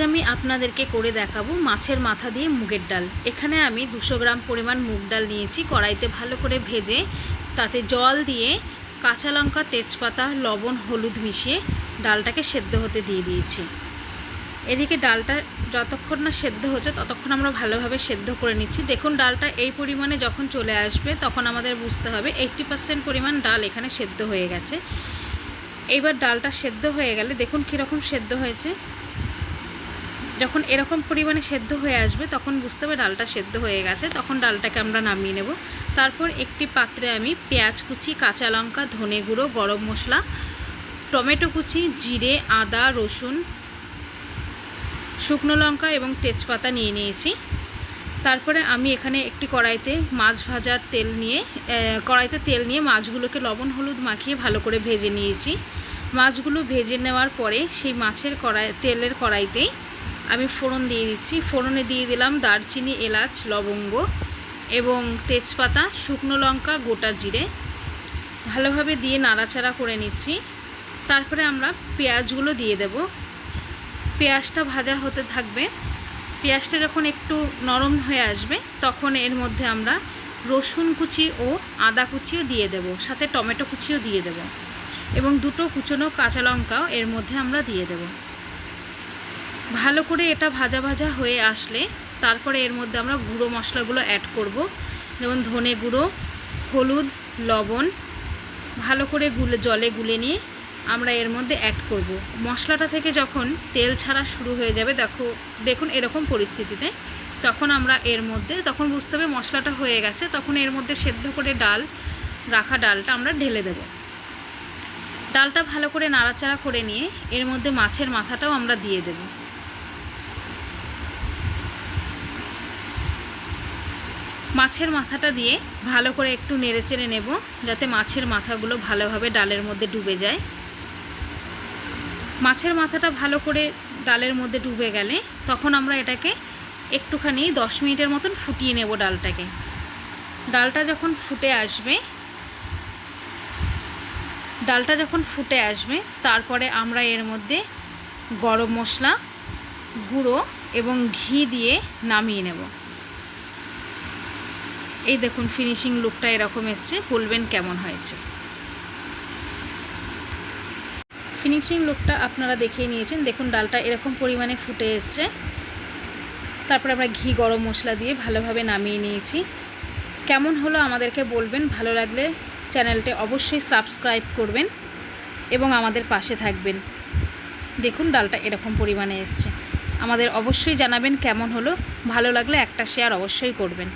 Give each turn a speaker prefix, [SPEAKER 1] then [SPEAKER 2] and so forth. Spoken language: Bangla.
[SPEAKER 1] আমি আপনাদেরকে করে দেখাবো মাছের মাথা দিয়ে মুগের ডাল। এখানে আমি 200 গ্রাম পরিমাণ মুগ ডাল নিয়েছি। কড়াইতে ভালো করে ভেজে তাতে জল দিয়ে কাঁচা লঙ্কা, তেজপাতা, লবণ, হলুদ মিশিয়ে ডালটাকে সেদ্ধ হতে দিয়ে দিয়েছি। এদিকে ডালটা যতক্ষণ না সেদ্ধ হচ্ছে ততক্ষণ আমরা ভালোভাবে সেদ্ধ করে নিচ্ছি। দেখুন ডালটা এই পরিমাণে যখন চলে আসবে তখন আমাদের বুঝতে হবে 80% পরিমাণ ডাল এখানে সেদ্ধ হয়ে গেছে। এইবার ডালটা সেদ্ধ হয়ে গেলে দেখুন কীরকম সেদ্ধ হয়েছে। যখন এরকম পরিমাণে সেদ্ধ হয়ে আসবে তখন বুঝতে হবে ডালটা সেদ্ধ হয়ে গেছে। তখন ডালটাকে আমরা নামিয়ে নেব। তারপর একটি পাত্রে আমি পেঁয়াজ কুচি, কাঁচা লঙ্কা, ধনে গুঁড়ো, গরম মশলা, টমেটো কুচি, জিরে, আদা, রসুন, শুকনো লঙ্কা এবং তেজপাতা নিয়ে নিয়েছি। তারপরে আমি এখানে একটি কড়াইতে মাছ ভাজার তেল নিয়ে মাছগুলোকে লবণ হলুদ মাখিয়ে ভালো করে ভেজে নিয়েছি। মাছগুলো ভেজে নেওয়ার পরে সেই মাছের তেলের কড়াইতেই আমি ফোড়ন দিয়ে দিচ্ছি। ফোড়নে দিয়ে দিলাম দারচিনি, এলাচ, লবঙ্গ এবং তেজপাতা, শুকনো লঙ্কা, গোটা জিরে। ভালোভাবে দিয়ে নাড়াচাড়া করে নিচ্ছি। তারপরে আমরা পেঁয়াজগুলো দিয়ে দেব। পেঁয়াজটা ভাজা হতে থাকবে। পেঁয়াজটা যখন একটু নরম হয়ে আসবে তখন এর মধ্যে আমরা রসুন কুচি ও আদা কুচিও দিয়ে দেব, সাথে টমেটো কুচিও দিয়ে দেব এবং দুটো কুচনো কাঁচা লঙ্কাও এর মধ্যে আমরা দিয়ে দেব। ভালো করে এটা ভাজা ভাজা হয়ে আসলে তারপরে এর মধ্যে আমরা গুঁড়ো মশলাগুলো অ্যাড করব, যেমন ধনে গুঁড়ো, হলুদ, লবণ। ভালো করে জলে গুলে নিয়ে আমরা এর মধ্যে অ্যাড করব। মশলাটা থেকে যখন তেল ছাড়া শুরু হয়ে যাবে দেখুন এরকম পরিস্থিতিতে তখন আমরা এর মধ্যে তখন বুঝতে হবে মশলাটা হয়ে গেছে। তখন এর মধ্যে সেদ্ধ করে রাখা ডালটা আমরা ঢেলে দেব। ডালটা ভালো করে নাড়াচাড়া করে নিয়ে এর মধ্যে মাছের মাথাটাও আমরা দিয়ে দেব। মাছের মাথাটা দিয়ে ভালো করে একটু নেড়েচেড়ে নেব যাতে মাছের মাথাগুলো ভালোভাবে ডালের মধ্যে ডুবে যায়। মাছের মাথাটা ভালো করে ডালের মধ্যে ডুবে গেলে তখন আমরা এটাকে একটুখানি 10 মিনিটের মতন ফুটিয়ে নেব ডালটাকে। ডালটা যখন ফুটে আসবে তারপরে আমরা এর মধ্যে গরম মশলা গুঁড়ো এবং ঘি দিয়ে নামিয়ে নেব। এই দেখুন ফিনিশিং লুকটা এরকম এসছে, বলবেন কেমন হয়েছে। ফিনিশিং লুকটা আপনারা দেখিয়ে নিয়েছেন। দেখুন ডালটা এরকম পরিমাণে ফুটে এসছে। তারপরে আমরা ঘি, গরম মশলা দিয়ে ভালোভাবে নামিয়ে নিয়েছি। কেমন হলো আমাদেরকে বলবেন। ভালো লাগলে চ্যানেলটি অবশ্যই সাবস্ক্রাইব করবেন এবং আমাদের পাশে থাকবেন। দেখুন ডালটা এরকম পরিমাণে এসছে। আমাদের অবশ্যই জানাবেন কেমন হলো। ভালো লাগলে একটা শেয়ার অবশ্যই করবেন।